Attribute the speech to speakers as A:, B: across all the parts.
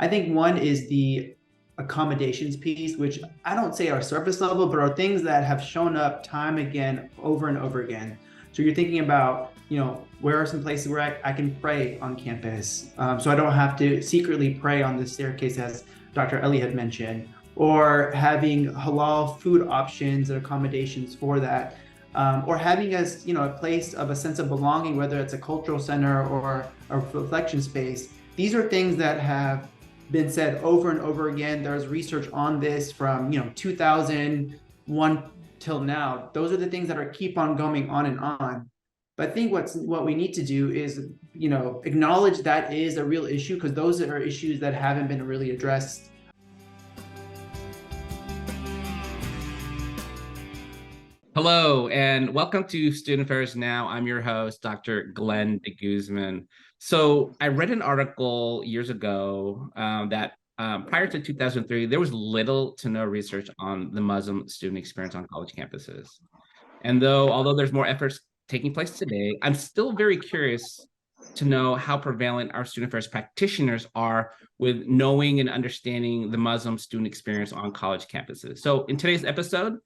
A: I think one is the accommodations piece, which I don't say are surface level, but are things that have shown up time again, over and over again. So you're thinking about, where are some places where I can pray on campus, so I don't have to secretly pray on the staircase, as Dr. Ellie had mentioned, or having halal food options and accommodations for that, or having a place of a sense of belonging, whether it's a cultural center or a reflection space. These are things that have been said over and over again. There's research on this from 2001 till now. Those are the things that are keep on going on and on. But I think what we need to do is acknowledge that is a real issue, because those are issues that haven't been really addressed.
B: Hello, and welcome to Student Affairs Now. I'm your host, Dr. Glenn DeGuzman. So I read an article years ago that prior to 2003, there was little to no research on the Muslim student experience on college campuses. And although there's more efforts taking place today, I'm still very curious to know how prevalent our student affairs practitioners are with knowing and understanding the Muslim student experience on college campuses. So in today's episode,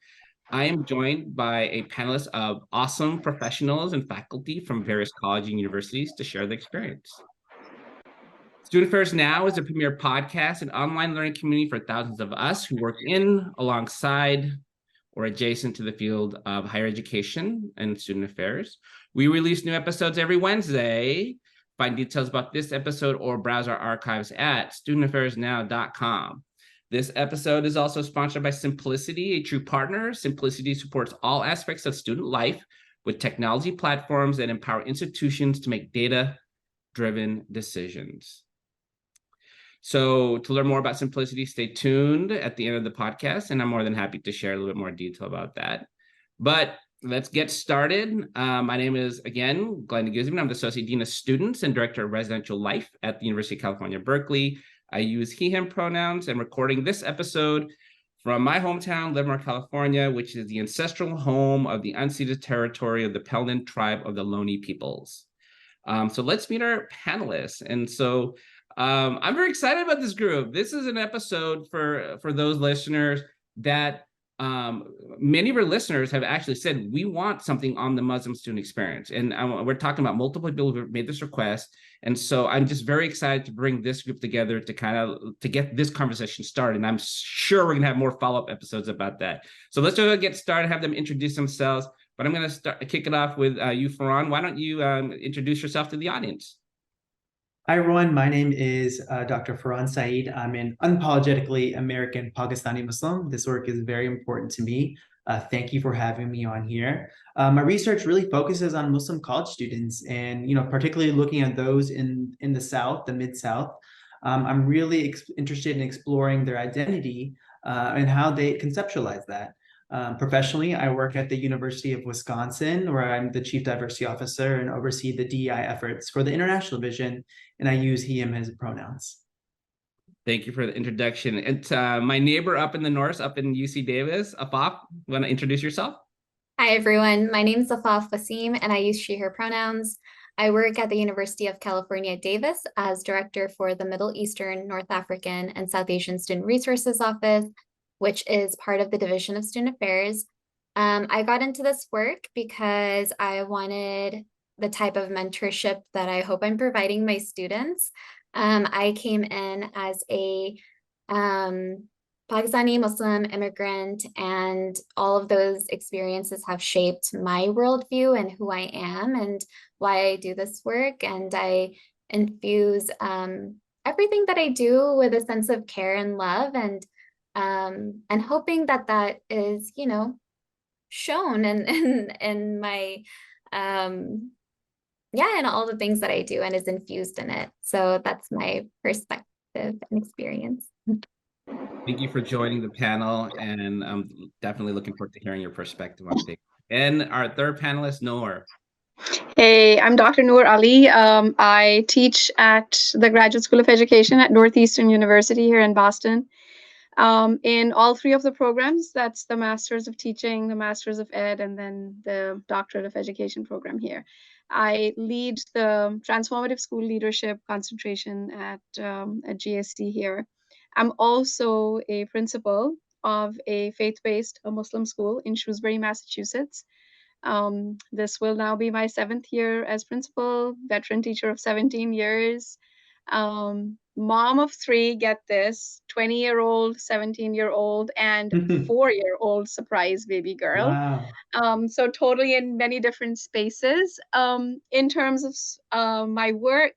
B: I am joined by a panelist of awesome professionals and faculty from various colleges and universities to share the experience. Student Affairs Now is a premier podcast and online learning community for thousands of us who work in, alongside, or adjacent to the field of higher education and student affairs. We release new episodes every Wednesday. Find details about this episode or browse our archives at studentaffairsnow.com. This episode is also sponsored by Simplicity, a true partner. Simplicity supports all aspects of student life with technology platforms that empower institutions to make data-driven decisions. So to learn more about Simplicity, stay tuned at the end of the podcast, and I'm more than happy to share a little bit more detail about that. But let's get started. My name is, again, Glenn DeGuzman. I'm the Associate Dean of Students and Director of Residential Life at the University of California, Berkeley. I use he, him pronouns. I'm recording this episode from my hometown, Livermore, California, which is the ancestral home of the unceded territory of the Pelton tribe of the Loney peoples. So let's meet our panelists. And so I'm very excited about this group. This is an episode for those listeners that many of our listeners have actually said, we want something on the Muslim student experience. And we're talking about multiple people who have made this request. And so I'm just very excited to bring this group together to get this conversation started. And I'm sure we're gonna have more follow-up episodes about that. So let's just get started, have them introduce themselves. But I'm gonna kick it off with you, Faran. Why don't you introduce yourself to the audience?
A: Hi, everyone. My name is Dr. Faran Saeed. I'm an unapologetically American Pakistani Muslim. This work is very important to me. Thank you for having me on here. My research really focuses on Muslim college students, and particularly looking at those in the South, the Mid-South. I'm really interested in exploring their identity and how they conceptualize that. Professionally, I work at the University of Wisconsin, where I'm the Chief Diversity Officer and oversee the DEI efforts for the International Division, and I use he, him, his pronouns.
B: Thank you for the introduction. And my neighbor up in the north, up in UC Davis, Affaf, want to introduce yourself?
C: Hi, everyone. My name is Affaf Waseem, and I use she, her pronouns. I work at the University of California, Davis as Director for the Middle Eastern, North African, and South Asian Student Resources Office, which is part of the Division of Student Affairs. I got into this work because I wanted the type of mentorship that I hope I'm providing my students. I came in as a Pakistani Muslim immigrant, and all of those experiences have shaped my worldview and who I am and why I do this work. And I infuse everything that I do with a sense of care and love, and hoping that is, shown in my, and all the things that I do and is infused in it. So that's my perspective and experience.
B: Thank you for joining the panel, and I'm definitely looking forward to hearing your perspective on things. And our third panelist, Noor.
D: Hey, I'm Dr. Noor Ali. I teach at the Graduate School of Education at Northeastern University here in Boston. In all three of the programs, that's the Masters of Teaching, the Masters of Ed, and then the Doctorate of Education program here. I lead the transformative school leadership concentration at GST here. I'm also a principal of a faith-based Muslim school in Shrewsbury, Massachusetts. This will now be my 7th year as principal, veteran teacher of 17 years. Mom of 3, get this, 20-year-old, 17-year-old, and 4-year-old surprise baby girl.
A: Wow.
D: So totally in many different spaces. In terms of my work,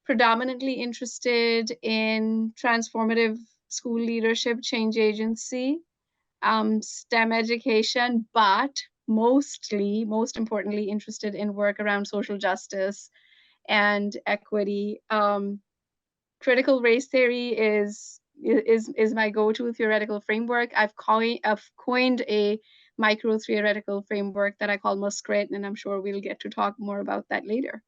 D: predominantly interested in transformative school leadership, change agency, STEM education, but most importantly, interested in work around social justice and equity. Critical race theory is my go-to theoretical framework. I've coined a micro theoretical framework that I call Muskrat, and I'm sure we'll get to talk more about that later.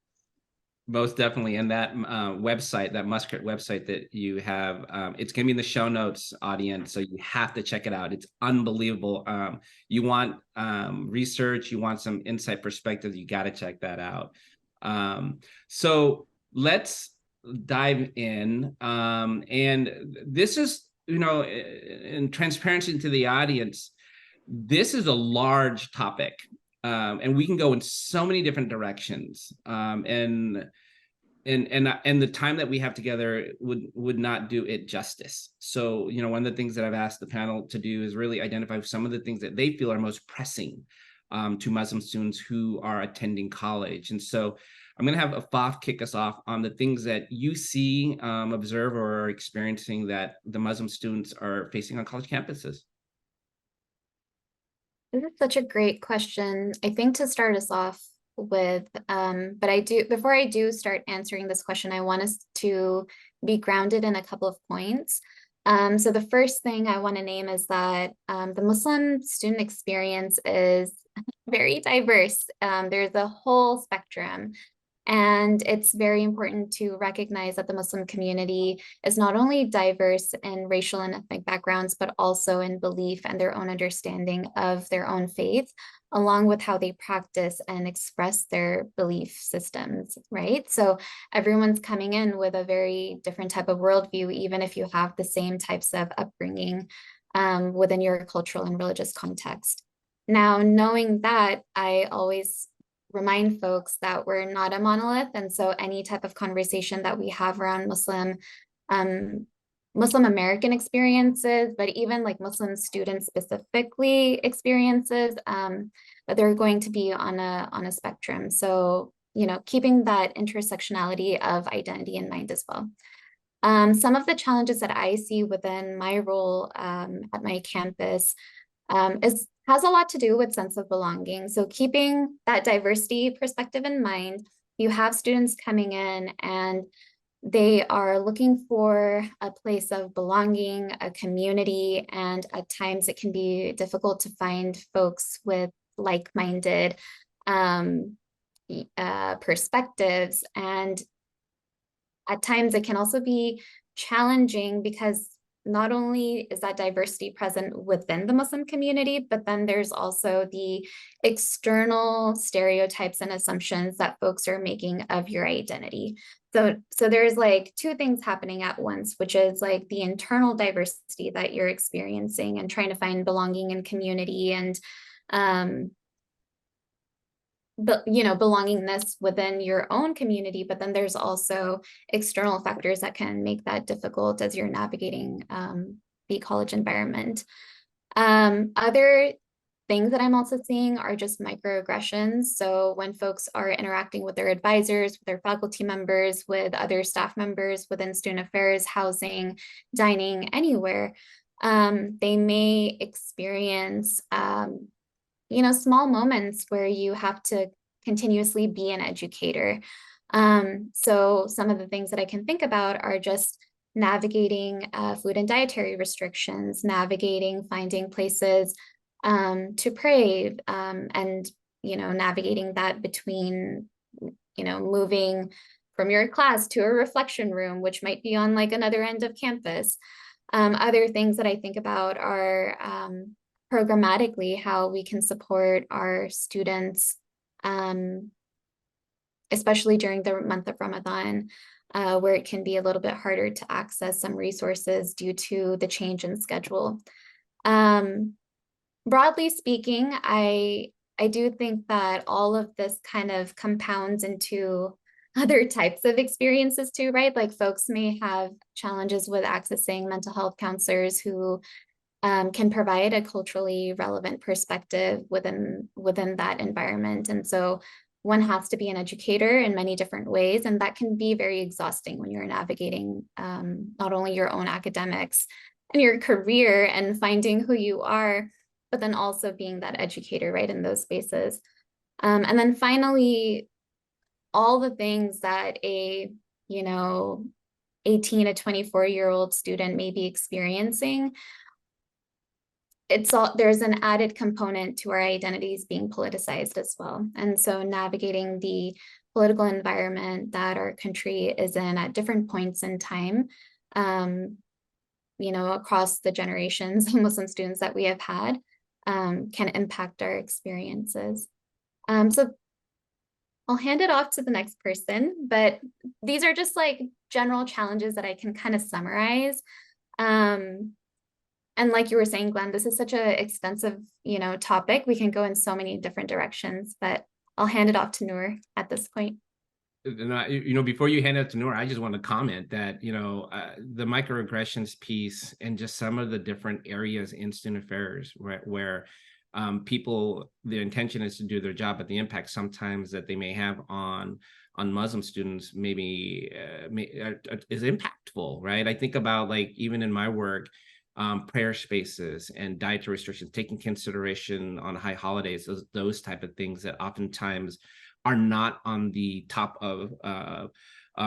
B: Most definitely. And that website, that Muskrat website that you have, it's going to be in the show notes, audience. So you have to check it out. It's unbelievable. You want research, you want some insight perspective, you got to check that out. So let's dive in. And this is, in transparency to the audience, this is a large topic. And we can go in so many different directions. And the time that we have together would not do it justice. So, one of the things that I've asked the panel to do is really identify some of the things that they feel are most pressing to Muslim students who are attending college. And so I'm going to have Affaf kick us off on the things that you see, observe, or are experiencing that the Muslim students are facing on college campuses.
C: This is such a great question. I think to start us off with, before I do start answering this question, I want us to be grounded in a couple of points. So the first thing I want to name is that the Muslim student experience is very diverse. There's a whole spectrum. And it's very important to recognize that the Muslim community is not only diverse in racial and ethnic backgrounds, but also in belief and their own understanding of their own faith, along with how they practice and express their belief systems, right? So everyone's coming in with a very different type of worldview, even if you have the same types of upbringing within your cultural and religious context. Now, knowing that, I always remind folks that we're not a monolith. And so any type of conversation that we have around Muslim American experiences, but even like Muslim student specifically experiences, that they're going to be on a spectrum. So, keeping that intersectionality of identity in mind as well. Some of the challenges that I see within my role at my campus has a lot to do with sense of belonging. So keeping that diversity perspective in mind, you have students coming in and they are looking for a place of belonging, a community, and at times it can be difficult to find folks with like-minded perspectives. And at times it can also be challenging because not only is that diversity present within the Muslim community, but then there's also the external stereotypes and assumptions that folks are making of your identity. So there's like two things happening at once, which is like the internal diversity that you're experiencing and trying to find belonging and community and belongingness within your own community, but then there's also external factors that can make that difficult as you're navigating the college environment. Other things that I'm also seeing are just microaggressions. So when folks are interacting with their advisors, with their faculty members, with other staff members within student affairs, housing, dining, anywhere, they may experience small moments where you have to continuously be an educator. So some of the things that I can think about are just navigating food and dietary restrictions, finding places to pray, and navigating that between moving from your class to a reflection room, which might be on like another end of campus. Other things that I think about are programmatically how we can support our students especially during the month of Ramadan, where it can be a little bit harder to access some resources due to the change in schedule. Broadly speaking, I do think that all of this kind of compounds into other types of experiences too, right? Like folks may have challenges with accessing mental health counselors who can provide a culturally relevant perspective within that environment. And so one has to be an educator in many different ways, and that can be very exhausting when you're navigating not only your own academics and your career and finding who you are, but then also being that educator, right, in those spaces. And then finally, all the things that a, 18 to 24-year-old student may be experiencing, there's an added component to our identities being politicized as well. And so navigating the political environment that our country is in at different points in time, across the generations of Muslim students that we have had, can impact our experiences. So I'll hand it off to the next person, but these are just like general challenges that I can kind of summarize. And like you were saying, Glenn, this is such an extensive, topic. We can go in so many different directions, but I'll hand it off to Noor at this point.
B: And before you hand it to Noor, I just want to comment that, the microaggressions piece and just some of the different areas in student affairs where people, their intention is to do their job, but the impact sometimes that they may have on Muslim students maybe is impactful, right? I think about, like, even in my work, prayer spaces and dietary restrictions, taking consideration on high holidays, those type of things that oftentimes are not on the top of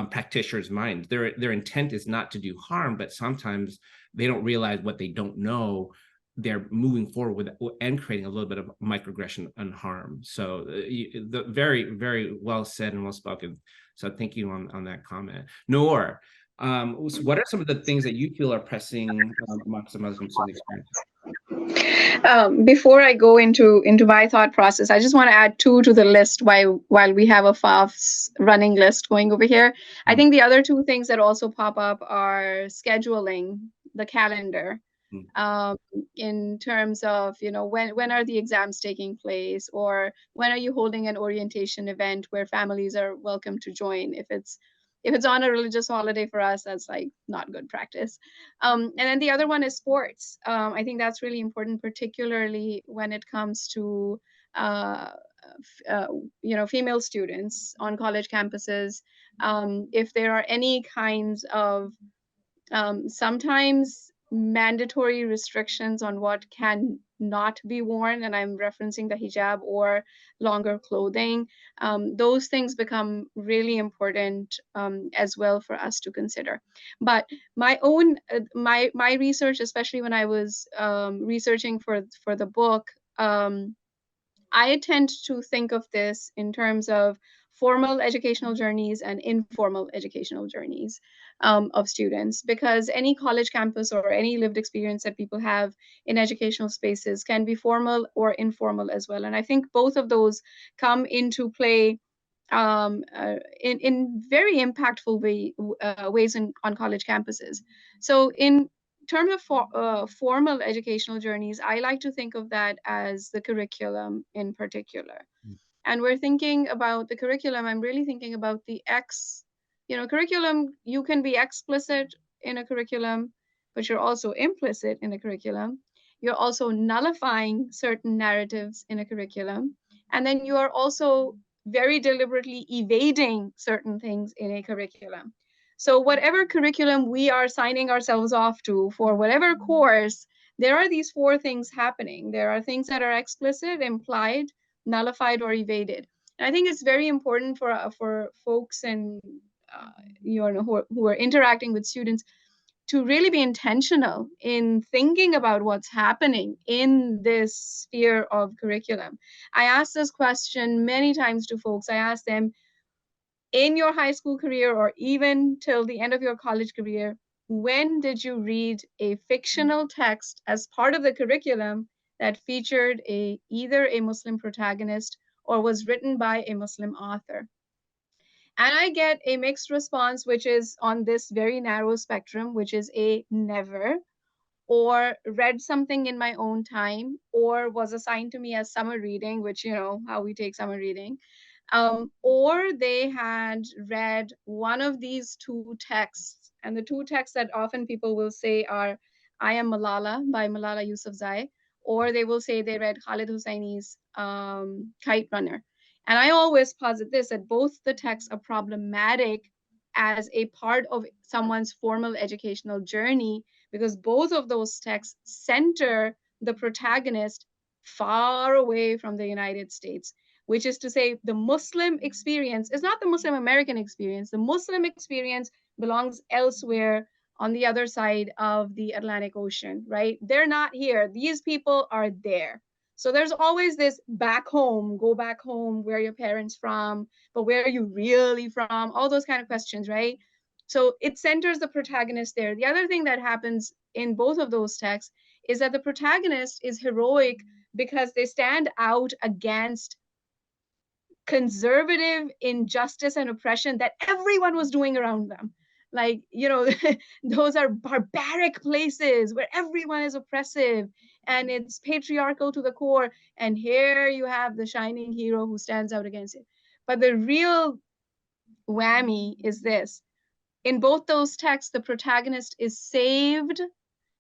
B: practitioners' minds. Their intent is not to do harm, but sometimes they don't realize what they don't know. They're moving forward with and creating a little bit of microaggression and harm. So very, very well said and well spoken. So thank you on that comment. Noor, what are some of the things that you feel are pressing amongst the Muslim student experience?
D: Before I go into my thought process, I just want to add two to the list while we have Affaf's running list going over here. I think the other two things that also pop up are scheduling, the calendar, in terms of, when are the exams taking place, or when are you holding an orientation event where families are welcome to join. If it's on a religious holiday for us, that's like not good practice. And then the other one is sports. I think that's really important, particularly when it comes to female students on college campuses. If there are any kinds of sometimes mandatory restrictions on what can not be worn, and I'm referencing the hijab or longer clothing, those things become really important as well for us to consider. But my own my research, especially when I was researching for the book, I tend to think of this in terms of formal educational journeys and informal educational journeys of students, because any college campus or any lived experience that people have in educational spaces can be formal or informal as well. And I think both of those come into play in very impactful ways on college campuses. So in terms of formal educational journeys, I like to think of that as the curriculum in particular. And we're thinking about the curriculum, I'm really thinking about the curriculum. You can be explicit in a curriculum, but you're also implicit in a curriculum. You're also nullifying certain narratives in a curriculum. And then you are also very deliberately evading certain things in a curriculum. So whatever curriculum we are signing ourselves off to for whatever course, there are these four things happening. There are things that are explicit, implied, nullified, or evaded. And I think it's very important for folks and who are interacting with students to really be intentional in thinking about what's happening in this sphere of curriculum. I ask this question many times to folks. I ask them, in your high school career or even till the end of your college career, when did you read a fictional text as part of the curriculum that featured either a Muslim protagonist or was written by a Muslim author? And I get a mixed response, which is on this very narrow spectrum, which is a never, or read something in my own time, or was assigned to me as summer reading, which, you know, how we take summer reading. Or they had read one of these two texts. And the two texts that often people will say are I Am Malala by Malala Yousafzai, or they will say they read Khalid Hosseini's Kite Runner. And I always posit this, that both the texts are problematic as a part of someone's formal educational journey, because both of those texts center the protagonist far away from the United States, which is to say the Muslim experience is not the Muslim American experience. The Muslim experience belongs elsewhere on the other side of the Atlantic Ocean, right? They're not here. These people are there. So there's always this back home, go back home, where are your parents from, but where are you really from? All those kind of questions, right? So it centers the protagonist there. The other thing that happens in both of those texts is that the protagonist is heroic because they stand out against conservative injustice and oppression that everyone was doing around them. Like, you know, those are barbaric places where everyone is oppressive and it's patriarchal to the core. And here you have the shining hero who stands out against it. But the real whammy is this. In both those texts, the protagonist is saved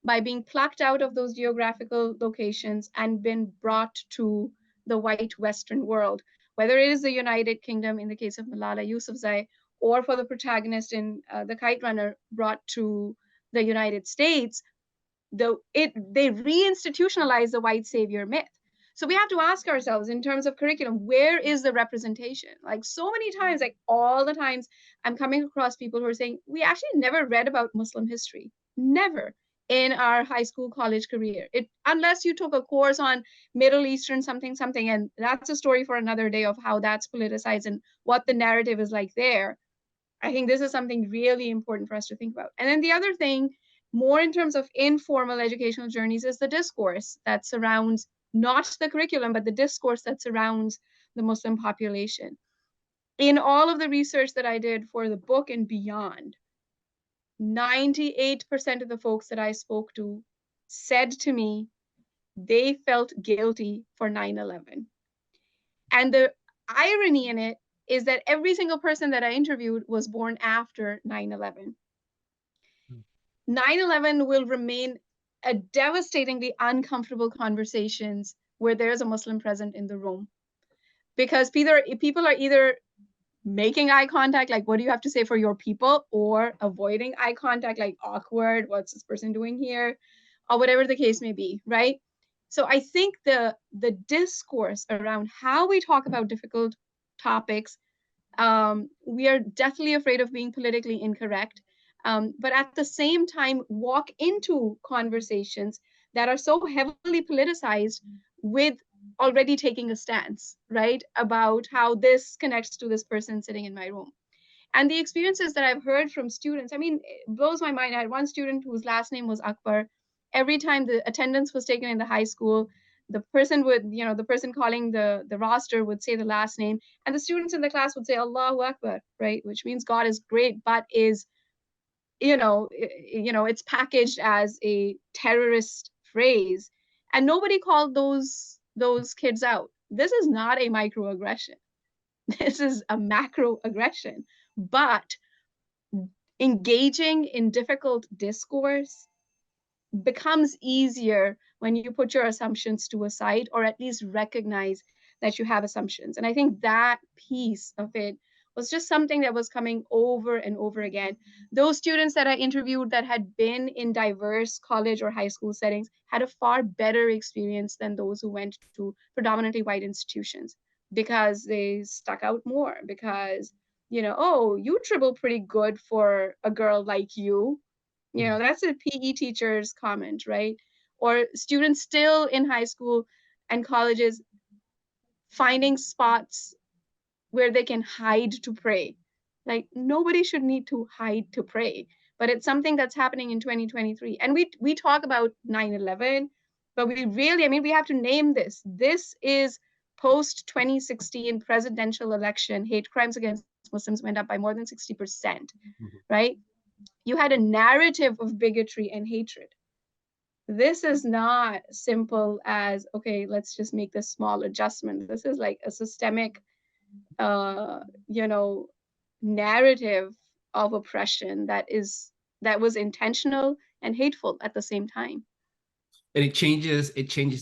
D: by being plucked out of those geographical locations and been brought to the white Western world, whether it is the United Kingdom in the case of Malala Yousafzai, or for the protagonist in The Kite Runner, brought to the United States. They reinstitutionalize the white savior myth. So we have to ask ourselves, in terms of curriculum, where is the representation? Like, so many times, like all the times, I'm coming across people who are saying, we actually never read about Muslim history. Never in our high school, college career. Unless you took a course on Middle Eastern something, and that's a story for another day of how that's politicized and what the narrative is like there. I think this is something really important for us to think about. And then the other thing, more in terms of informal educational journeys, is the discourse that surrounds not the curriculum, but the discourse that surrounds the Muslim population. In all of the research that I did for the book and beyond, 98% of the folks that I spoke to said to me they felt guilty for 9/11. And the irony in it is that every single person that I interviewed was born after 9/11. 9/11 will remain a devastatingly uncomfortable conversations where there's a Muslim present in the room, because people are either making eye contact, like, what do you have to say for your people, or avoiding eye contact, like, awkward, what's this person doing here, or whatever the case may be, right? So I think the discourse around how we talk about difficult topics, we are deathly afraid of being politically incorrect, but at the same time walk into conversations that are so heavily politicized with already taking a stance, right, about how this connects to this person sitting in my room. And the experiences that I've heard from students, I mean, it blows my mind. I had one student whose last name was Akbar. Every time the attendance was taken in the high school, the person would, the person calling the roster would say the last name, and the students in the class would say Allahu Akbar, right, which means God is great, but is, it's packaged as a terrorist phrase, and nobody called those kids out. This is not a microaggression. This is a macroaggression. But engaging in difficult discourse becomes easier when you put your assumptions to a side, or at least recognize that you have assumptions. And I think that piece of it was just something that was coming over and over again. Those students that I interviewed that had been in diverse college or high school settings had a far better experience than those who went to predominantly white institutions, because they stuck out more, because, oh, you dribble pretty good for a girl like you. That's a PE teacher's comment, right? Or students still in high school and colleges finding spots where they can hide to pray. Like, nobody should need to hide to pray, but it's something that's happening in 2023. And we talk about 9/11, but we have to name this. This is post 2016 presidential election hate crimes against against Muslims went up by more than 60%, right? You had a narrative of bigotry and hatred. This is not simple as, okay, let's just make this small adjustment. This is like a systemic, narrative of oppression that was intentional and hateful at the same time.
B: And it changes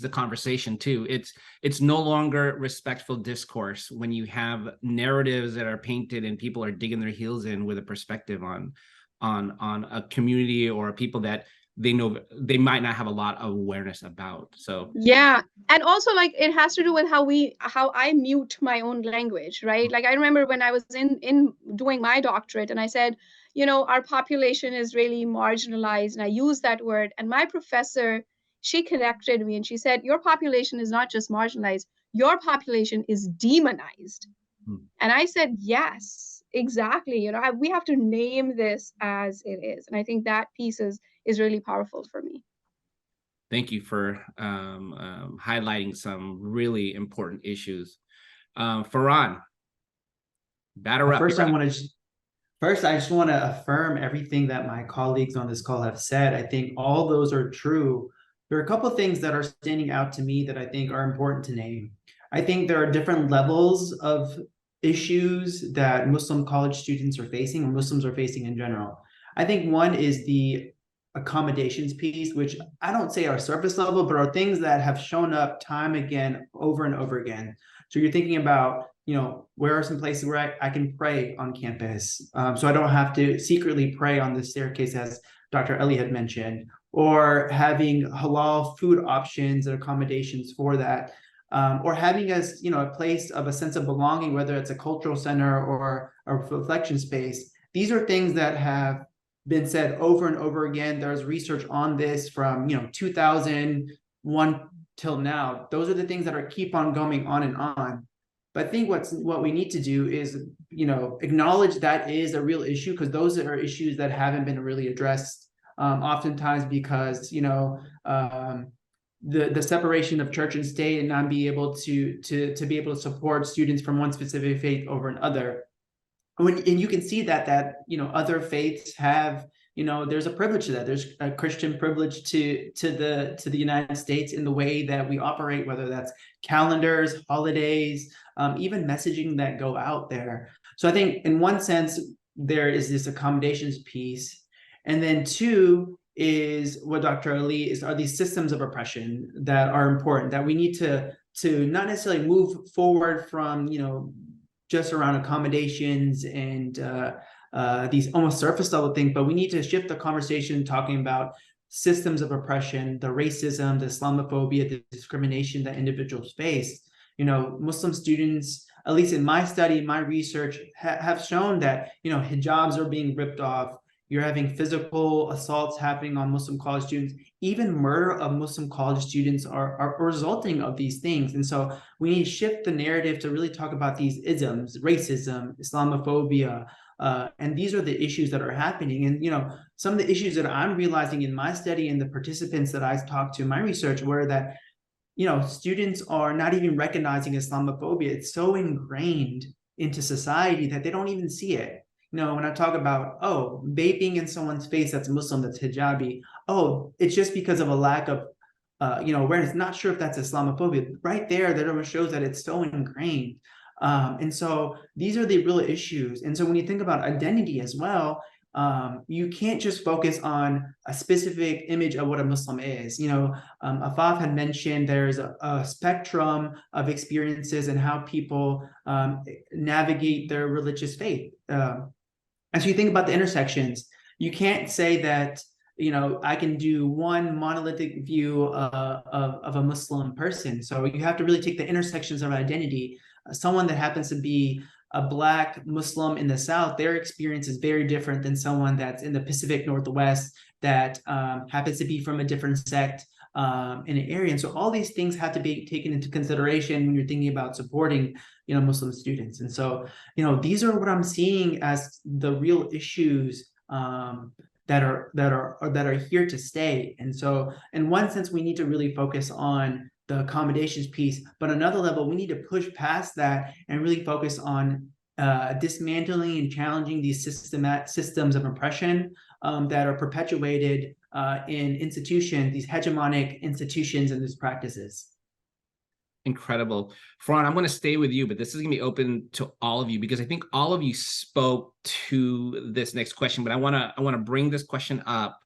B: the conversation too. It's no longer respectful discourse when you have narratives that are painted and people are digging their heels in with a perspective on a community or people that they know they might not have a lot of awareness about. So
D: yeah, and also like it has to do with how I mute my own language, right? Like I remember when I was in doing my doctorate and I said, our population is really marginalized, and I used that word, and my professor, she corrected me and she said, your population is not just marginalized, your population is demonized. And I said, yes, exactly. We have to name this as it is. And I think that piece is really powerful for me.
B: Thank you for highlighting some really important issues. Faran, batter up.
A: First, I just want to affirm everything that my colleagues on this call have said. I think all those are true. There are a couple of things that are standing out to me that I think are important to name. I think there are different levels of issues that Muslim college students are facing, or Muslims are facing in general. I think one is the accommodations piece, which I don't say are surface level, but are things that have shown up time again, over and over again. So you're thinking about, where are some places where I can pray on campus? So I don't have to secretly pray on the staircase, as Dr. Ali had mentioned, or having halal food options and accommodations for that, or having a place of a sense of belonging, whether it's a cultural center or a reflection space. These are things that have been said over and over again. There's research on this from 2001 till now. Those are the things that keep on going on and on. But I think what we need to do is acknowledge that is a real issue, because those are issues that haven't been really addressed, oftentimes because the separation of church and state, and not be able to be able to support students from one specific faith over another. And you can see that other faiths have, there's a privilege to that. There's a Christian privilege to the United States in the way that we operate, whether that's calendars, holidays, even messaging that go out there. So I think in one sense, there is this accommodations piece. And then two is what Dr. Ali are these systems of oppression that are important, that we need to not necessarily move forward from, just around accommodations and these almost surface level things, but we need to shift the conversation talking about systems of oppression, the racism, the Islamophobia, the discrimination that individuals face. Muslim students, at least in my study, my research, have shown that, hijabs are being ripped off. You're having physical assaults happening on Muslim college students. Even murder of Muslim college students are resulting of these things. And so we need to shift the narrative to really talk about these isms, racism, Islamophobia, and these are the issues that are happening. And, some of the issues that I'm realizing in my study and the participants that I talked to in my research were that, students are not even recognizing Islamophobia. It's so ingrained into society that they don't even see it. When I talk about, vaping in someone's face that's Muslim, that's hijabi, it's just because of a lack of, awareness. Not sure if that's Islamophobia. Right there, that shows that it's so ingrained. And so these are the real issues. And so when you think about identity as well, you can't just focus on a specific image of what a Muslim is. Affaf had mentioned there's a spectrum of experiences and how people navigate their religious faith. And so you think about the intersections, you can't say that, I can do one monolithic view of a Muslim person. So you have to really take the intersections of identity. Someone that happens to be a Black Muslim in the South, their experience is very different than someone that's in the Pacific Northwest that happens to be from a different sect in an area. And so all these things have to be taken into consideration when you're thinking about supporting, Muslim students. And so, these are what I'm seeing as the real issues that are here to stay. And so in one sense, we need to really focus on the accommodations piece, but another level, we need to push past that and really focus on dismantling and challenging these systems of oppression that are perpetuated in institutions, these hegemonic institutions and these practices.
B: Incredible. Faran, I'm going to stay with you, but this is going to be open to all of you because I think all of you spoke to this next question, but I want to bring this question up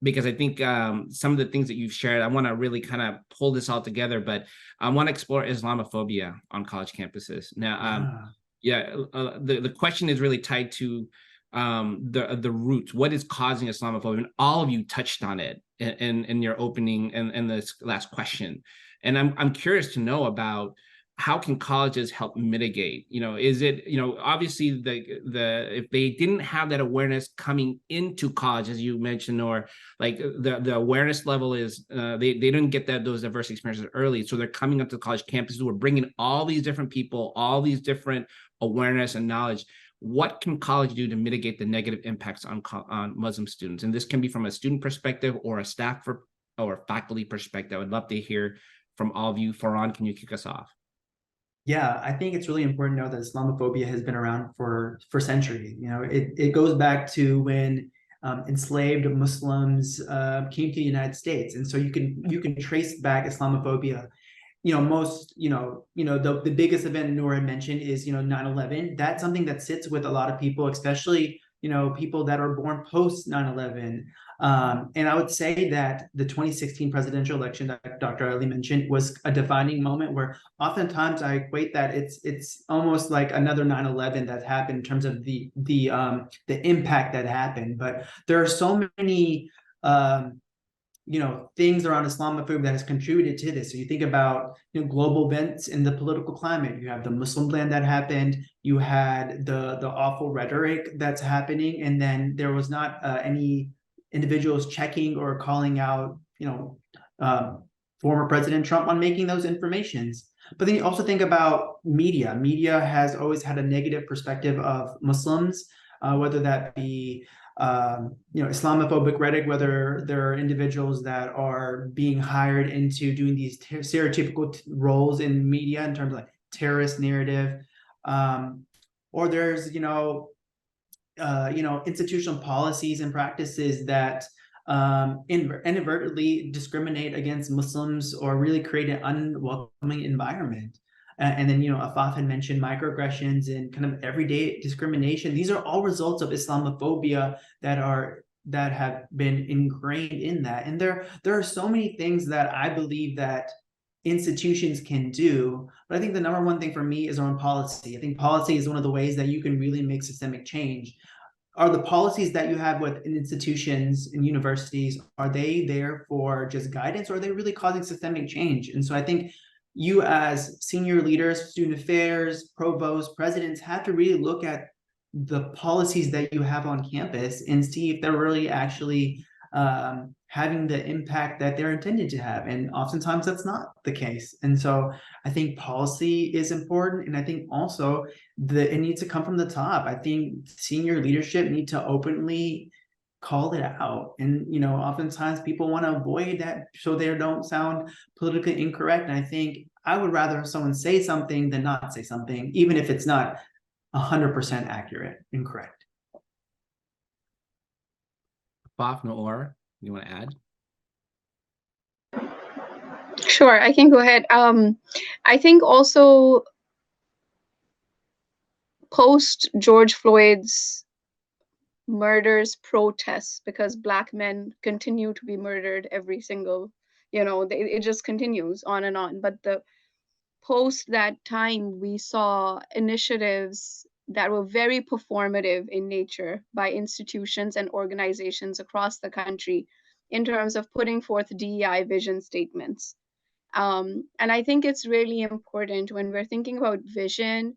B: because I think some of the things that you've shared, I want to really kind of pull this all together, but I want to explore Islamophobia on college campuses. Now, the question is really tied to the roots. What is causing Islamophobia? And all of you touched on it in your opening and this last question. And I'm curious to know about how can colleges help mitigate? Is it, obviously the if they didn't have that awareness coming into college, as you mentioned, or like the awareness level is they didn't get those diverse experiences early, so they're coming up to college campuses. We're bringing all these different people, all these different awareness and knowledge. What can college do to mitigate the negative impacts on Muslim students? And this can be from a student perspective or a staff or faculty perspective. I would love to hear from all of you. Faran, can you kick us off?
A: Yeah, I think it's really important to know that Islamophobia has been around for centuries. It goes back to when enslaved Muslims came to the United States, and so you can trace back Islamophobia. The biggest event Noor had mentioned is 9/11. That's something that sits with a lot of people, especially people that are born post 9/11. And I would say that the 2016 presidential election that Dr. Ali mentioned was a defining moment where oftentimes I equate that it's almost like another 9/11 that happened in terms of the impact that happened. But there are so many things around Islamophobia that has contributed to this. So you think about global events in the political climate. You have the Muslim ban that happened. You had the awful rhetoric that's happening, and then there was not any individuals checking or calling out former President Trump on making those informations. But then you also think about media. Media has always had a negative perspective of Muslims, whether that be Islamophobic rhetoric, whether there are individuals that are being hired into doing these stereotypical roles in media in terms of like terrorist narrative, or there's institutional policies and practices that inadvertently discriminate against Muslims or really create an unwelcoming environment. And then, Affaf had mentioned microaggressions and kind of everyday discrimination. These are all results of Islamophobia that have been ingrained in that. And there are so many things that I believe that institutions can do. But I think the number one thing for me is around policy. I think policy is one of the ways that you can really make systemic change. Are the policies that you have with institutions and universities, are they there for just guidance, or are they really causing systemic change? And so I think you as senior leaders, student affairs, provosts, presidents have to really look at the policies that you have on campus and see if they're really actually having the impact that they're intended to have. And oftentimes that's not the case. And so I think policy is important. And I think also that it needs to come from the top. I think senior leadership need to openly call it out. And, oftentimes people want to avoid that so they don't sound politically incorrect. And I think I would rather someone say something than not say something, even if it's not 100% accurate and correct.
B: Affaf, Noor, you want to add?
D: Sure, I can go ahead. I think also post George Floyd's murders protests, because Black men continue to be murdered every single, it just continues on and on. But the post that time, we saw initiatives that were very performative in nature by institutions and organizations across the country in terms of putting forth DEI vision statements. And I think it's really important when we're thinking about vision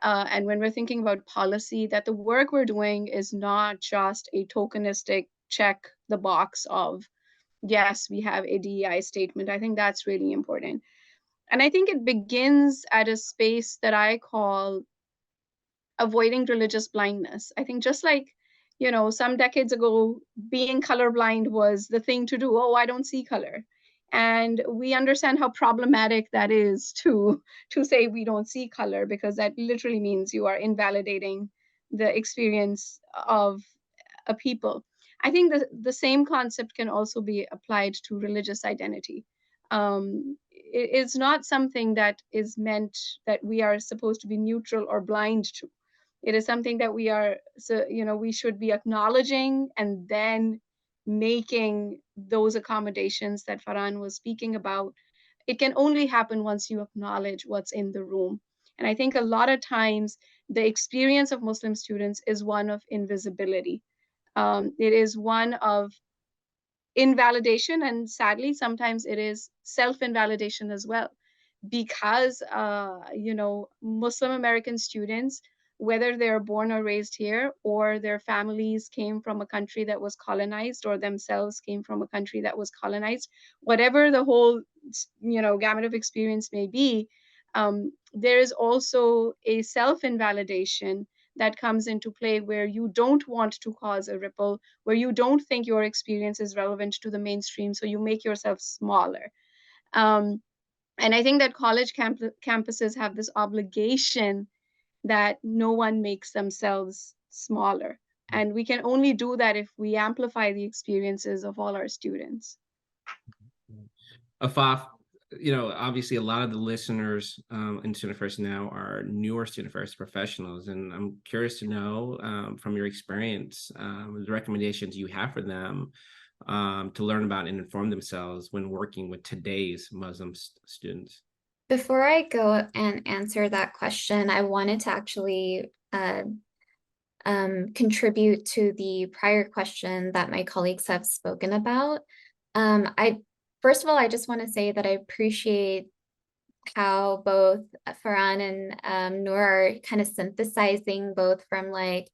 D: and when we're thinking about policy, that the work we're doing is not just a tokenistic check the box of, yes, we have a DEI statement. I think that's really important. And I think it begins at a space that I call avoiding religious blindness. I think just like, some decades ago, being colorblind was the thing to do. Oh, I don't see color. And we understand how problematic that is to say we don't see color, because that literally means you are invalidating the experience of a people. I think the same concept can also be applied to religious identity. It's not something that is meant that we are supposed to be neutral or blind to. It is something that we are, so we should be acknowledging and then making those accommodations that Faran was speaking about. It can only happen once you acknowledge what's in the room. And I think a lot of times the experience of Muslim students is one of invisibility. It is one of invalidation, and sadly, sometimes it is self-invalidation as well. Because, Muslim American students, whether they're born or raised here, or their families came from a country that was colonized, or themselves came from a country that was colonized, whatever the whole, gamut of experience may be, there is also a self-invalidation that comes into play, where you don't want to cause a ripple, where you don't think your experience is relevant to the mainstream, so you make yourself smaller. And I think that college campuses have this obligation that no one makes themselves smaller. And we can only do that if we amplify the experiences of all our students.
B: Affaf, obviously a lot of the listeners in Student First Now are newer Student First professionals, and I'm curious to know from your experience, the recommendations you have for them to learn about and inform themselves when working with today's Muslim students.
C: Before I go and answer that question, I wanted to actually contribute to the prior question that my colleagues have spoken about. First of all, I just want to say that I appreciate how both Faran and Noor are kind of synthesizing both from like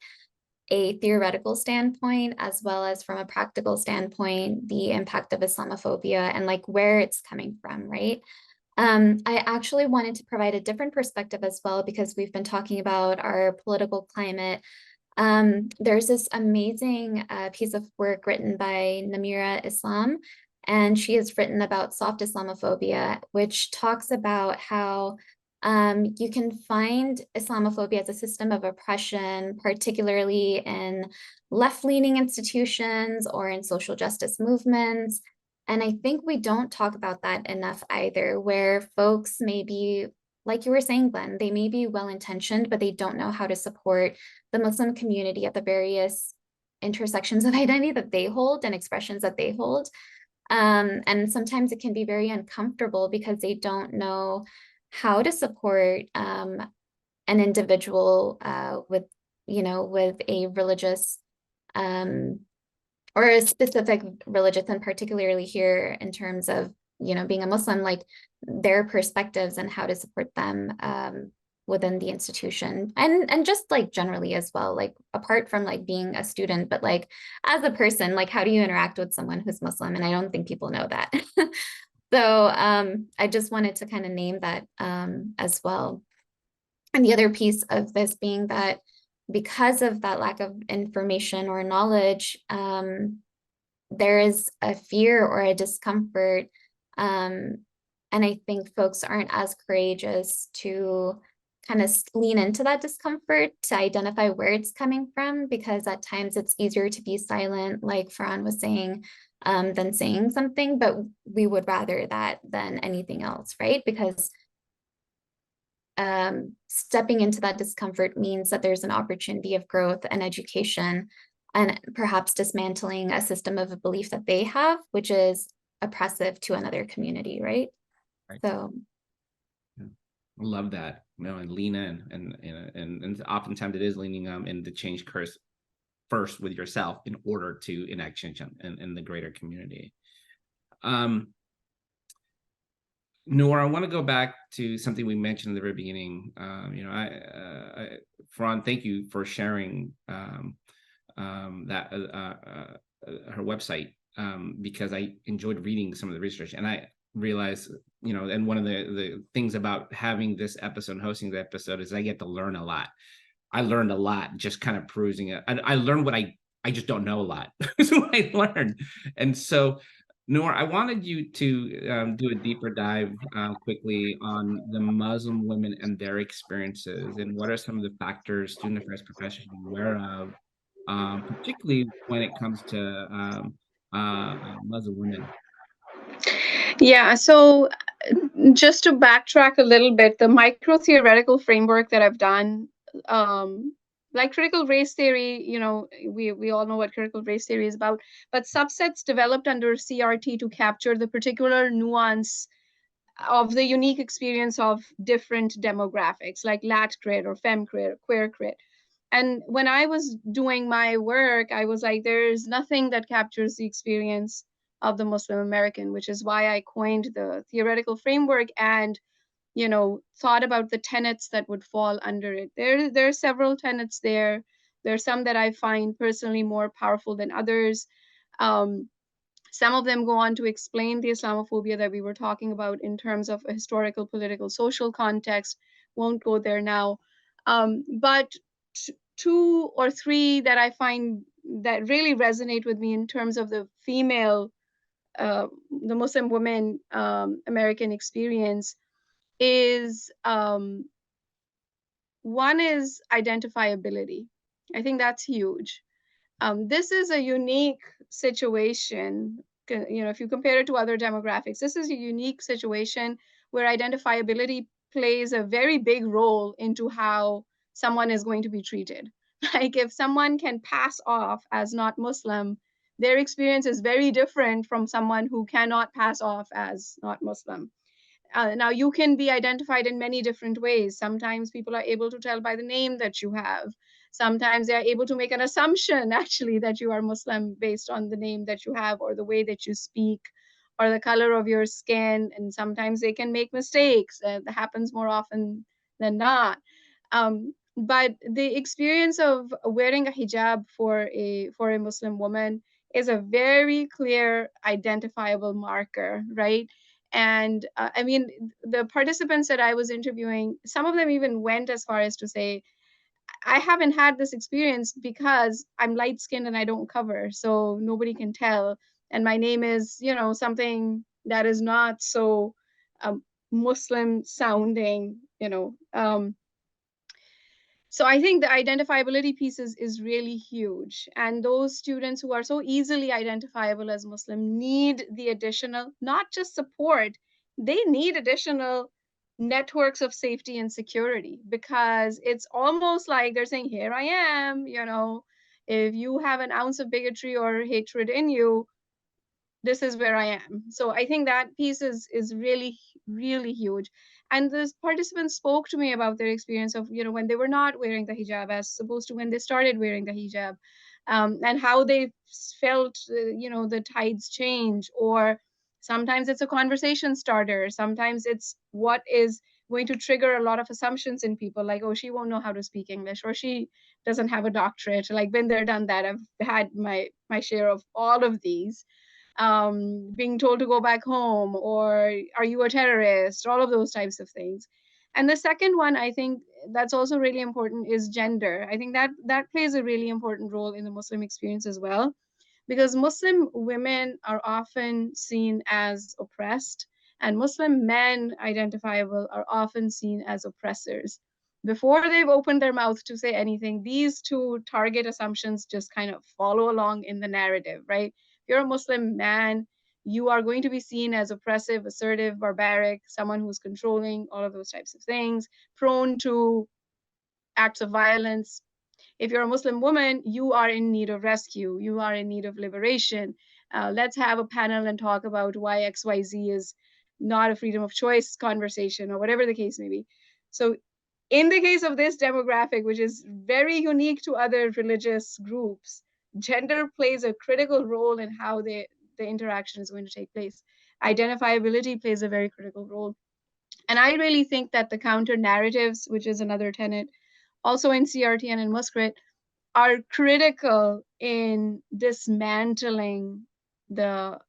C: a theoretical standpoint as well as from a practical standpoint, the impact of Islamophobia and like where it's coming from, right? I actually wanted to provide a different perspective as well, because we've been talking about our political climate. There's this amazing piece of work written by Namira Islam, and she has written about soft Islamophobia, which talks about how you can find Islamophobia as a system of oppression, particularly in left-leaning institutions or in social justice movements. And I think we don't talk about that enough either, where folks may be, like you were saying, Glenn, they may be well-intentioned, but they don't know how to support the Muslim community at the various intersections of identity that they hold and expressions that they hold. And sometimes it can be very uncomfortable because they don't know how to support an individual with a religious or a specific religious, and particularly here in terms of, being a Muslim, like their perspectives and how to support them within the institution, and just like generally as well, like apart from like being a student, but like as a person, like how do you interact with someone who's Muslim? And I don't think people know that. So I just wanted to kind of name that as well. And the other piece of this being that because of that lack of information or knowledge, there is a fear or a discomfort. And I think folks aren't as courageous to kind of lean into that discomfort to identify where it's coming from, because at times it's easier to be silent, like Faran was saying, than saying something, but we would rather that than anything else, right? Because stepping into that discomfort means that there's an opportunity of growth and education, and perhaps dismantling a system of a belief that they have, which is oppressive to another community, right? So
B: I love that, and lean in, and oftentimes it is leaning in to change course first with yourself in order to enact change in the greater community. Noor, I want to go back to something we mentioned in the very beginning. Faran, thank you for sharing that her website, because I enjoyed reading some of the research, and I realized, and one of the things about having this episode, hosting the episode, is I get to learn a lot. I learned a lot just kind of perusing it. I learned what I just don't know a lot. That's what I learned. And so Noor, I wanted you to do a deeper dive quickly on the Muslim women and their experiences, and what are some of the factors student affairs professionals should be aware of, particularly when it comes to Muslim women.
D: Yeah, so just to backtrack a little bit, the micro theoretical framework that I've done, um, like critical race theory, we all know what critical race theory is about, but subsets developed under CRT to capture the particular nuance of the unique experience of different demographics, like lat crit or fem crit or queer crit. And when I was doing my work, I was like, there's nothing that captures the experience of the Muslim American, which is why I coined the theoretical framework and thought about the tenets that would fall under it. There are several tenets there. There are some that I find personally more powerful than others. Some of them go on to explain the Islamophobia that we were talking about in terms of a historical, political, social context. Won't go there now. But two or three that I find that really resonate with me in terms of the female, the Muslim woman American experience is one is identifiability. I think that's huge. This is a unique situation. If you compare it to other demographics, this is a unique situation where identifiability plays a very big role into how someone is going to be treated. Like if someone can pass off as not Muslim, their experience is very different from someone who cannot pass off as not Muslim. Now, you can be identified in many different ways. Sometimes people are able to tell by the name that you have. Sometimes they are able to make an assumption, actually, that you are Muslim based on the name that you have or the way that you speak or the color of your skin. And sometimes they can make mistakes. That happens more often than not. But the experience of wearing a hijab for a Muslim woman is a very clear, identifiable marker, right? And I mean, the participants that I was interviewing, some of them even went as far as to say, I haven't had this experience because I'm light skinned and I don't cover, so nobody can tell. And my name is, something that is not so Muslim sounding, So I think the identifiability piece is really huge. And those students who are so easily identifiable as Muslim need the additional, not just support, they need additional networks of safety and security, because it's almost like they're saying, here I am, if you have an ounce of bigotry or hatred in you, this is where I am. So I think that piece is really, really huge. And the participants spoke to me about their experience of, when they were not wearing the hijab as opposed to when they started wearing the hijab, and how they felt, the tides change. Or sometimes it's a conversation starter. Sometimes it's what is going to trigger a lot of assumptions in people, like, oh, she won't know how to speak English, or she doesn't have a doctorate. Like, been there, done that. I've had my share of all of these. Being told to go back home, or are you a terrorist, all of those types of things. And the second one, I think that's also really important, is gender. I think that plays a really important role in the Muslim experience as well, because Muslim women are often seen as oppressed, and Muslim men identifiable are often seen as oppressors. Before they've opened their mouth to say anything, these two target assumptions just kind of follow along in the narrative, right? If you're a Muslim man, you are going to be seen as oppressive, assertive, barbaric, someone who's controlling, all of those types of things, prone to acts of violence. If you're a Muslim woman, you are in need of rescue. You are in need of liberation. Let's have a panel and talk about why XYZ is not a freedom of choice conversation, or whatever the case may be. So in the case of this demographic, which is very unique to other religious groups, gender plays a critical role in how the interaction is going to take place. Identifiability plays a very critical role. And I really think that the counter narratives, which is another tenet, also in CRT and in Muskrat, are critical in dismantling the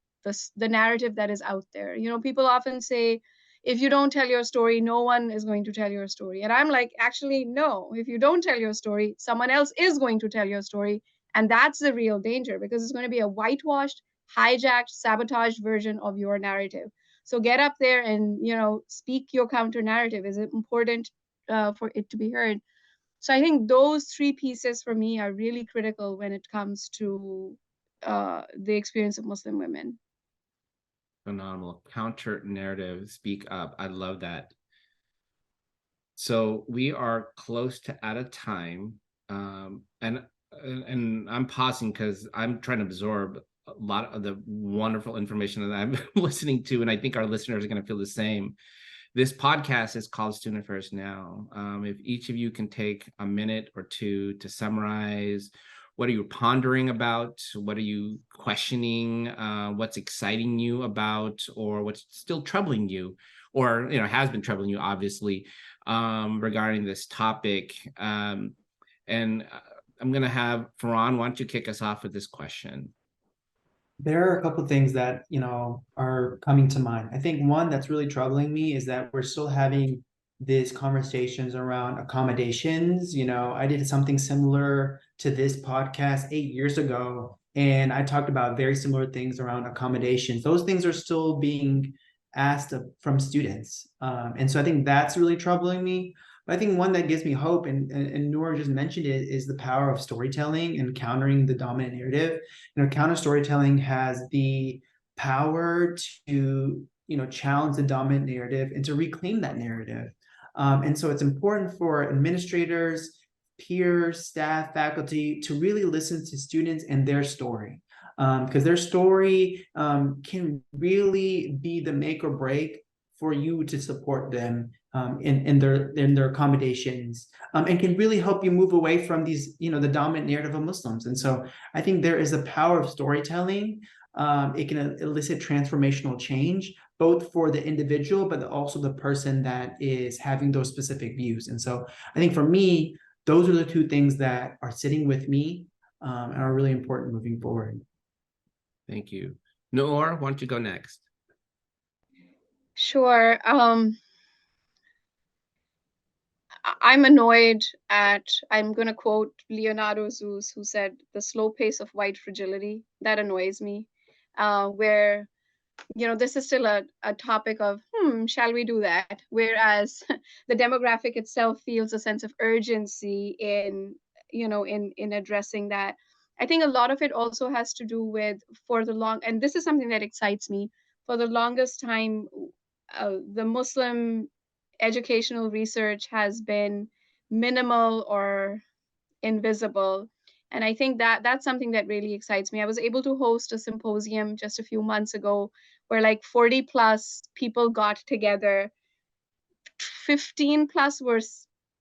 D: narrative that is out there. People often say, if you don't tell your story, no one is going to tell your story. And I'm like, actually, no. If you don't tell your story, someone else is going to tell your story. And that's the real danger, because it's going to be a whitewashed, hijacked, sabotaged version of your narrative. So get up there and, speak your counter narrative. Is it important for it to be heard? So I think those three pieces for me are really critical when it comes to the experience of Muslim women.
B: Phenomenal. Counter narrative, speak up. I love that. So we are close to out of time. And I'm pausing because I'm trying to absorb a lot of the wonderful information that I'm listening to, and I think our listeners are going to feel the same. This podcast is called Student Affairs Now. If each of you can take a minute or two to summarize, what are you pondering about? What are you questioning? What's exciting you about, or what's still troubling you, or has been troubling you, obviously, regarding this topic? And I'm going to have Faran. Why don't you kick us off with this question?
A: There are a couple of things that, are coming to mind. I think one that's really troubling me is that we're still having these conversations around accommodations. I did something similar to this podcast 8 years ago, and I talked about very similar things around accommodations. Those things are still being asked from students. And so I think that's really troubling me. But I think one that gives me hope, and Noor just mentioned it, is the power of storytelling and countering the dominant narrative. Counter storytelling has the power to, challenge the dominant narrative and to reclaim that narrative. And so it's important for administrators, peers, staff, faculty to really listen to students and their story. Because their story can really be the make or break for you to support them in their accommodations, and can really help you move away from these, the dominant narrative of Muslims. And so I think there is a power of storytelling. It can elicit transformational change, both for the individual, but also the person that is having those specific views. And so I think for me, those are the two things that are sitting with me and are really important moving forward.
B: Thank you. Noor, why don't you go next?
D: Sure. I'm annoyed at, I'm going to quote Leonardo Zeus, who said, the slow pace of white fragility. That annoys me, where, this is still a topic of, shall we do that? Whereas the demographic itself feels a sense of urgency in, in addressing that. I think a lot of it also has to do with, and this is something that excites me, for the longest time, the Muslim educational research has been minimal or invisible. And I think that that's something that really excites me. I was able to host a symposium just a few months ago where like 40 plus people got together. 15 plus were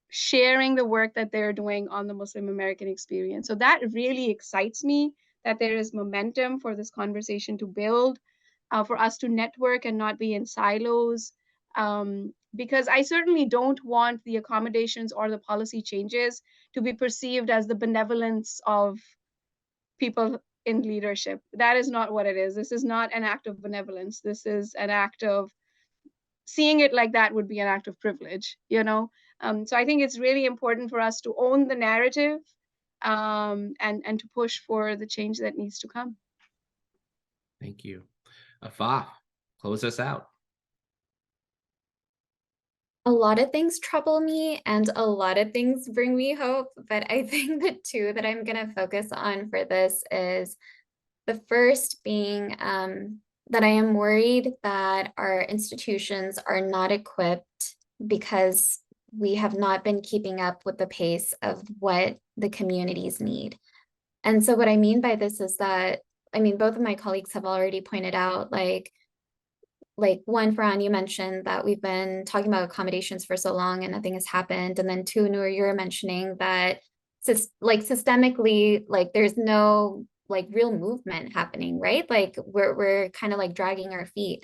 D: sharing the work that they're doing on the Muslim American experience. So that really excites me, that there is momentum for this conversation to build, for us to network and not be in silos. Because I certainly don't want the accommodations or the policy changes to be perceived as the benevolence of people in leadership. That is not what it is. This is not an act of benevolence. This is an act of, seeing it like that would be an act of privilege, So I think it's really important for us to own the narrative, and to push for the change that needs to come.
B: Thank you. Affaf, close us out.
C: A lot of things trouble me and a lot of things bring me hope, but I think the two that I'm going to focus on for this is the first being that I am worried that our institutions are not equipped because we have not been keeping up with the pace of what the communities need. And so what I mean by this is that, both of my colleagues have already pointed out, like one, Faran, you mentioned that we've been talking about accommodations for so long and nothing has happened. And then two, Noor, you're mentioning that systemically, there's no real movement happening, right? We're kind of dragging our feet.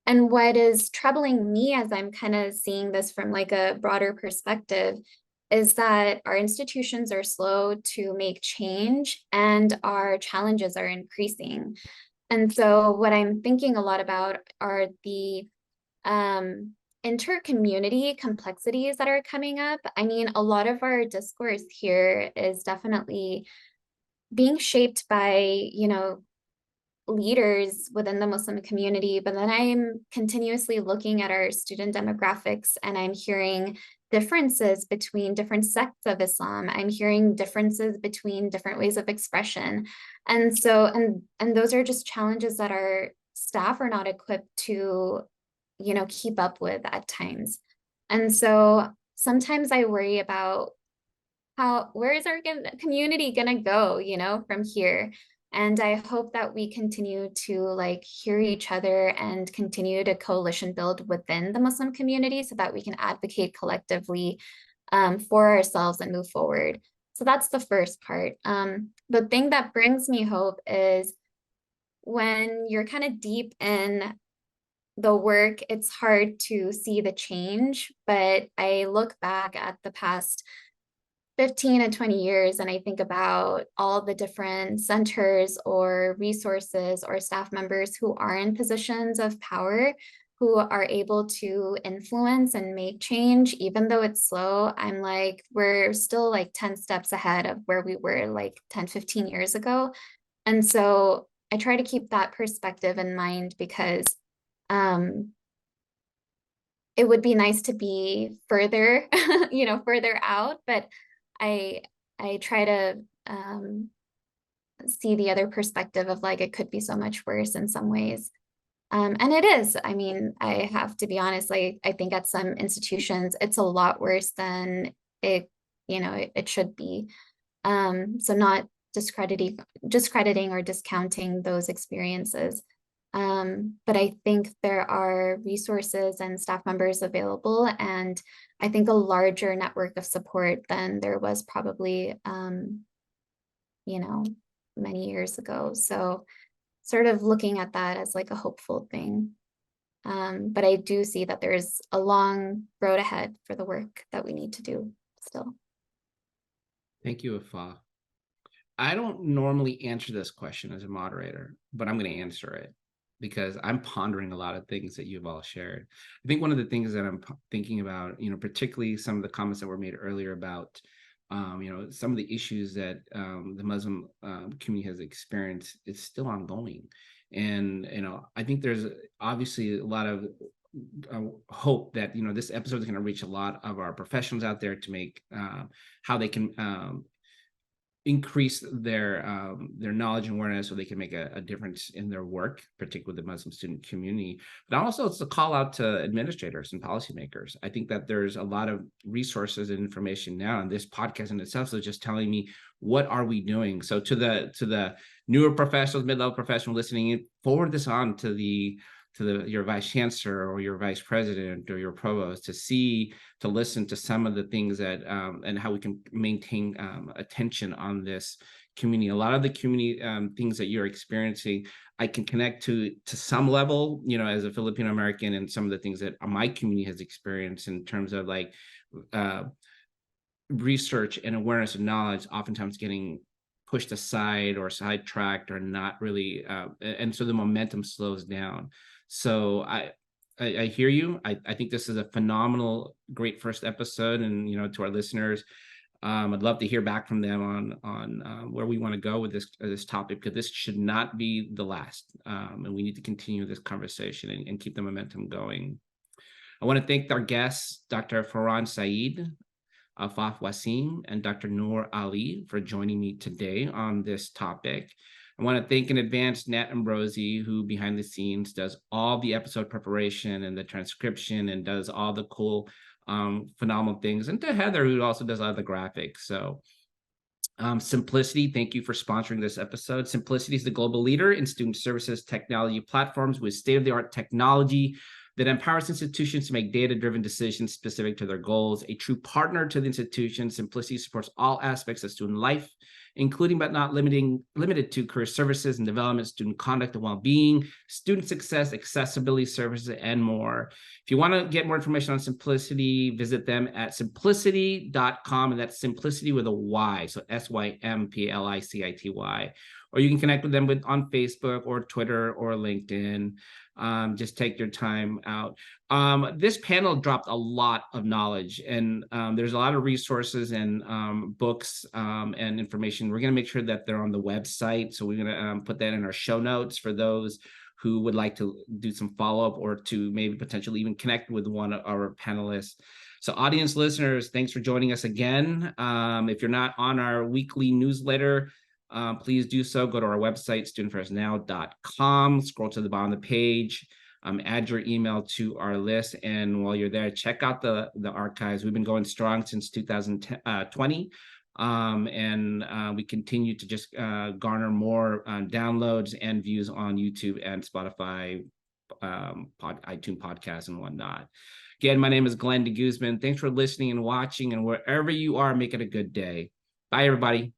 C: And what is troubling me as I'm kind of seeing this from a broader perspective is that our institutions are slow to make change and our challenges are increasing. And so what I'm thinking a lot about are the inter-community complexities that are coming up. A lot of our discourse here is definitely being shaped by, leaders within the Muslim community, but then I'm continuously looking at our student demographics and I'm hearing differences between different sects of Islam. I'm hearing differences between different ways of expression. And so, and those are just challenges that our staff are not equipped to, you know, keep up with at times. And so sometimes I worry about where is our community gonna go, you know, from here? And I hope that we continue to like hear each other and continue to coalition build within the Muslim community so that we can advocate collectively for ourselves and move forward. So that's the first part. The thing that brings me hope is when you're kind of deep in the work, it's hard to see the change, but I look back at the past 15 and 20 years, and I think about all the different centers or resources or staff members who are in positions of power, who are able to influence and make change, even though it's slow. I'm like, we're still like 10 steps ahead of where we were like 10, 15 years ago. And so I try to keep that perspective in mind because it would be nice to be further, you know, further out, but I try to see the other perspective of like, it could be so much worse in some ways. And it is. I mean, I have to be honest, like, I think at some institutions, it's a lot worse than it, you know, it should be. So not discrediting or discounting those experiences. But I think there are resources and staff members available, and I think a larger network of support than there was probably, you know, many years ago. So sort of looking at that as like a hopeful thing. But I do see that there's a long road ahead for the work that we need to do still.
B: Thank you, Affaf. I don't normally answer this question as a moderator, but I'm going to answer it because I'm pondering a lot of things that you've all shared. I think one of the things that I'm thinking about, you know, particularly some of the comments that were made earlier about, you know, some of the issues that the Muslim community has experienced is still ongoing. And, you know, I think there's obviously a lot of hope that, you know, this episode is going to reach a lot of our professionals out there to make how they can increase their knowledge and awareness so they can make a difference in their work, particularly the Muslim student community. But also it's a call out to administrators and policymakers. I think that there's a lot of resources and information now, and this podcast in itself is just telling me, what are we doing? So to the newer professionals, mid-level professionals listening in, forward this on to your vice chancellor or your vice president or your provost to listen to some of the things that and how we can maintain attention on this community. A lot of the community things that you're experiencing, I can connect to some level, you know, as a Filipino American, and some of the things that my community has experienced in terms of like research and awareness and knowledge, oftentimes getting pushed aside or sidetracked or not really, and so the momentum slows down. So I hear you. I think this is a phenomenal, great first episode, and you know, to our listeners, I'd love to hear back from them on where we want to go with this topic, because this should not be the last, and we need to continue this conversation and keep the momentum going. I want to thank our guests, Dr. Faran Saeed, Affaf Waseem, and Dr. Noor Ali for joining me today on this topic. I want to thank in advance Nat Ambrosi, who behind the scenes does all the episode preparation and the transcription and does all the cool, phenomenal things. And to Heather, who also does all the graphics. So Simplicity, thank you for sponsoring this episode. Simplicity is the global leader in student services technology platforms with state-of-the-art technology that empowers institutions to make data-driven decisions specific to their goals. A true partner to the institution, Simplicity supports all aspects of student life, including but not limited to career services and development, student conduct and well-being, student success, accessibility services, and more. If you want to get more information on Simplicity, visit them at simplicity.com, and that's Simplicity with a Y, so SYMPLICITY. Or you can connect with them on Facebook or Twitter or LinkedIn. Just take your time out. This panel dropped a lot of knowledge, and there's a lot of resources and books and information. We're going to make sure that they're on the website. So we're going to put that in our show notes for those who would like to do some follow-up or to maybe potentially even connect with one of our panelists. So audience listeners, thanks for joining us again. If you're not on our weekly newsletter, please do so. Go to our website, studentaffairsnow.com, scroll to the bottom of the page, add your email to our list. And while you're there, check out the archives. We've been going strong since 2020. We continue to just garner more downloads and views on YouTube and Spotify, iTunes podcasts and whatnot. Again, my name is Glenn DeGuzman. Thanks for listening and watching, and wherever you are, make it a good day. Bye, everybody.